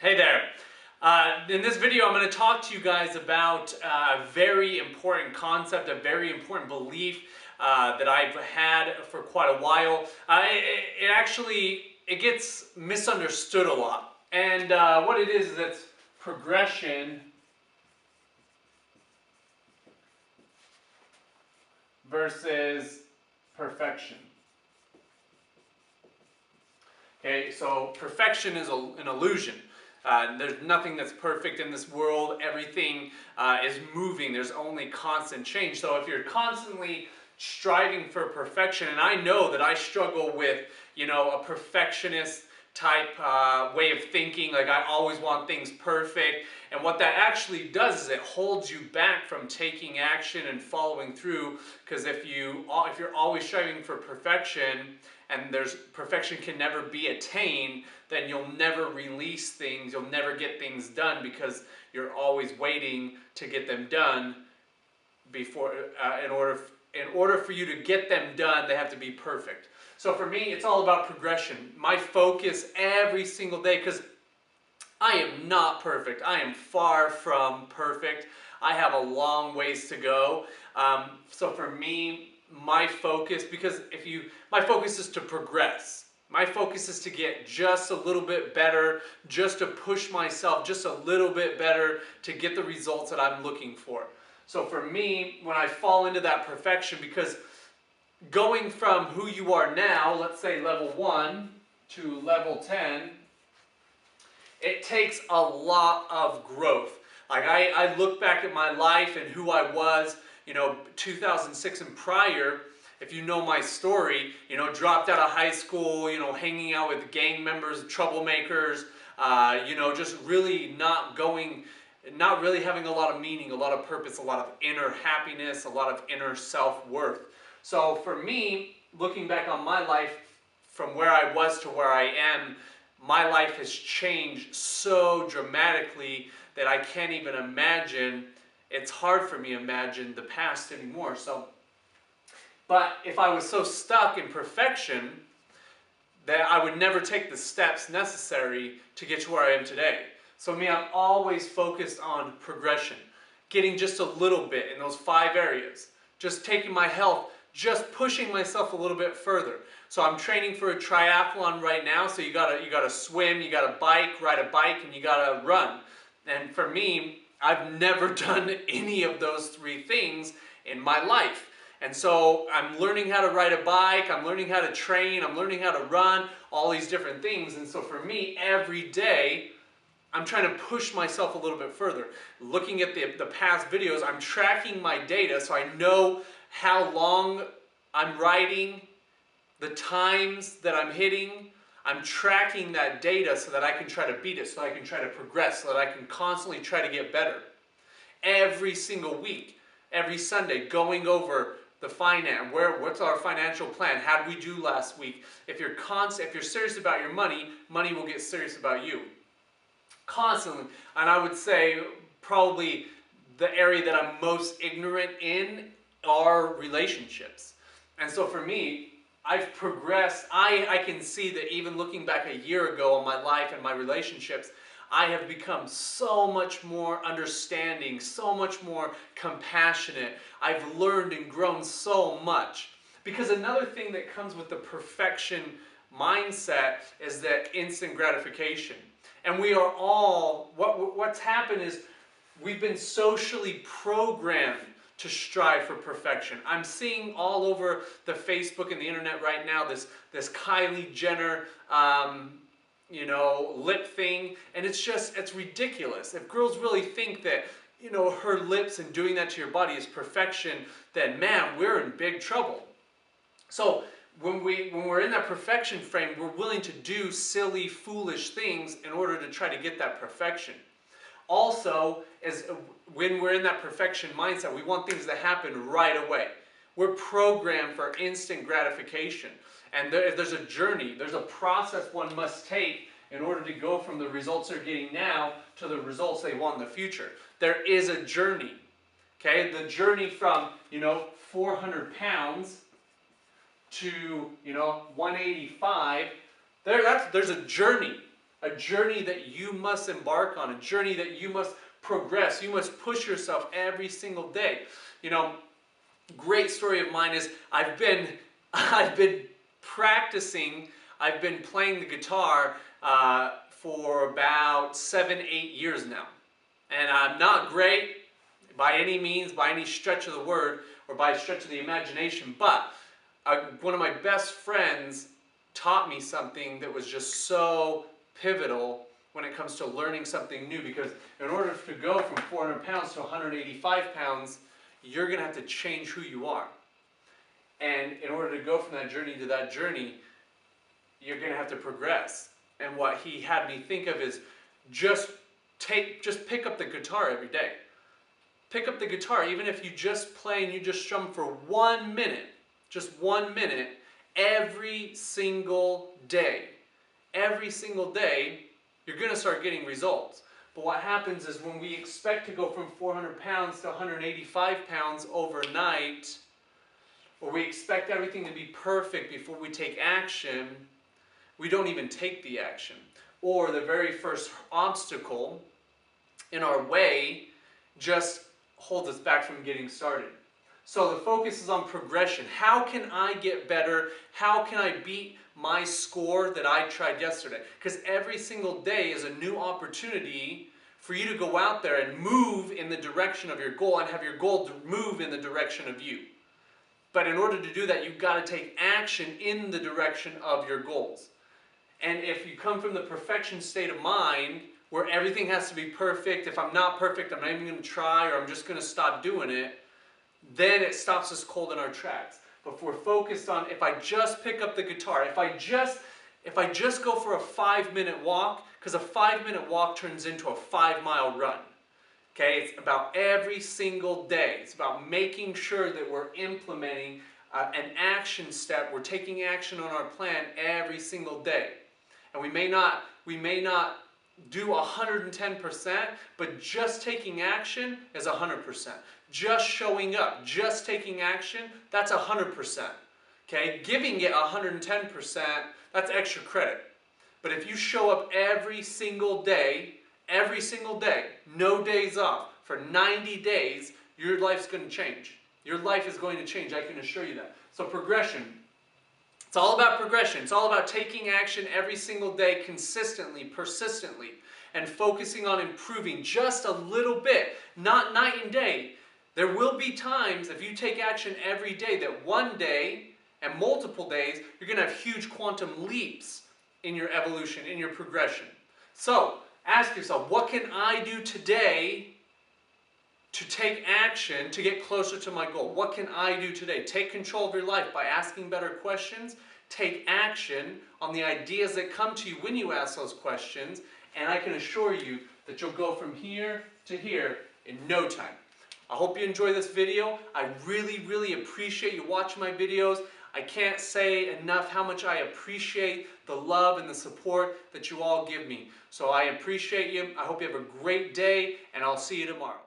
Hey there. In this video, I'm going to talk to you guys about a very important concept, a very important belief that I've had for quite a while. It gets misunderstood a lot. And what it is it's progression versus perfection. Okay, so perfection is an illusion. There's nothing that's perfect in this world. Everything is moving. There's only constant change. So if you're constantly striving for perfection, and I know that I struggle with, a perfectionist type way of thinking, like I always want things perfect. And what that actually does is it holds you back from taking action and following through. Because if you're always striving for perfection, and perfection can never be attained, then you'll never release things, you'll never get things done because you're always waiting to get them done before, in order for you to get them done, they have to be perfect. So for me, it's all about progression. My focus every single day, because I am not perfect. I am far from perfect. I have a long ways to go. So for me, my focus is to progress. My focus is to get just a little bit better, just to push myself just a little bit better to get the results that I'm looking for. So for me, when I fall into that perfection, because going from who you are now, let's say level 1 to level 10, it takes a lot of growth. Like I look back at my life and who I was, 2006 and prior. If you know my story, dropped out of high school, hanging out with gang members, troublemakers, just really not really having a lot of meaning, a lot of purpose, a lot of inner happiness, a lot of inner self-worth. So for me, looking back on my life from where I was to where I am, my life has changed so dramatically that I can't even imagine. It's hard for me to imagine the past anymore. But if I was so stuck in perfection, that I would never take the steps necessary to get to where I am today. So me, I'm always focused on progression, getting just a little bit in those 5 areas, just taking my health, just pushing myself a little bit further. So I'm training for a triathlon right now. So you gotta swim, you gotta ride a bike, and you gotta run. And for me, I've never done any of those 3 things in my life. And so I'm learning how to ride a bike, I'm learning how to train, I'm learning how to run, all these different things. And so for me, every day, I'm trying to push myself a little bit further. Looking at the past videos, I'm tracking my data so I know how long I'm riding, the times that I'm hitting. I'm tracking that data so that I can try to beat it, so I can try to progress, so that I can constantly try to get better. Every single week, every Sunday, going over the finance, what's our financial plan? How did we do last week? If you're serious about your money, money will get serious about you. Constantly. And I would say probably the area that I'm most ignorant in are relationships. And so for me, I've progressed. I can see that even looking back a year ago on my life and my relationships, I have become so much more understanding, so much more compassionate. I've learned and grown so much. Because another thing that comes with the perfection mindset is that instant gratification. And we are all, what's happened is we've been socially programmed to strive for perfection. I'm seeing all over the Facebook and the internet right now this Kylie Jenner lip thing, and it's ridiculous. If girls really think that, her lips and doing that to your body is perfection, then man, we're in big trouble. So when we're in that perfection frame, we're willing to do silly, foolish things in order to try to get that perfection. Also, when we're in that perfection mindset, we want things to happen right away. We're programmed for instant gratification. And there's a journey, there's a process one must take in order to go from the results they're getting now to the results they want in the future. There is a journey. Okay? The journey from, 400 pounds to, 185, there's a journey. a journey that you must embark on, a journey that you must progress. You must push yourself every single day. You know, great story of mine is I've been practicing, I've been playing the guitar for about 7-8 years now. And I'm not great by any means, by any stretch of the word, or by a stretch of the imagination, but one of my best friends taught me something that was just so pivotal when it comes to learning something new, because in order to go from 400 pounds to 185 pounds, you're going to have to change who you are. And in order to go from that journey to that journey, you're going to have to progress. And what he had me think of is just pick up the guitar every day. Pick up the guitar, even if you just play and you just strum for 1 minute, just 1 minute, every single day. Every single day, you're going to start getting results. But what happens is when we expect to go from 400 pounds to 185 pounds overnight, or we expect everything to be perfect before we take action, we don't even take the action. Or the very first obstacle in our way just holds us back from getting started. So the focus is on progression. How can I get better? How can I beat my score that I tried yesterday? Because every single day is a new opportunity for you to go out there and move in the direction of your goal and have your goal to move in the direction of you. But in order to do that, you've got to take action in the direction of your goals. And if you come from the perfection state of mind, where everything has to be perfect, if I'm not perfect, I'm not even going to try, or I'm just going to stop doing it, then it stops us cold in our tracks. But if we're focused on, if I just pick up the guitar, if I just go for a 5-minute walk, because a 5-minute walk turns into a 5-mile run. Okay, it's about every single day. It's about making sure that we're implementing an action step. We're taking action on our plan every single day. And we may not do 110%, but just taking action is 100%. Just showing up, just taking action, that's 100%. Okay, giving it 110%, that's extra credit. But if you show up every single day, no days off, for 90 days, your life's going to change. Your life is going to change, I can assure you that. So progression. It's all about progression. It's all about taking action every single day, consistently, persistently, and focusing on improving just a little bit, not night and day. There will be times, if you take action every day, that one day and multiple days, you're going to have huge quantum leaps in your evolution, in your progression. So, ask yourself, what can I do today to take action to get closer to my goal? What can I do today? Take control of your life by asking better questions. Take action on the ideas that come to you when you ask those questions. And I can assure you that you'll go from here to here in no time. I hope you enjoy this video. I really, really appreciate you watching my videos. I can't say enough how much I appreciate the love and the support that you all give me. So I appreciate you. I hope you have a great day, and I'll see you tomorrow.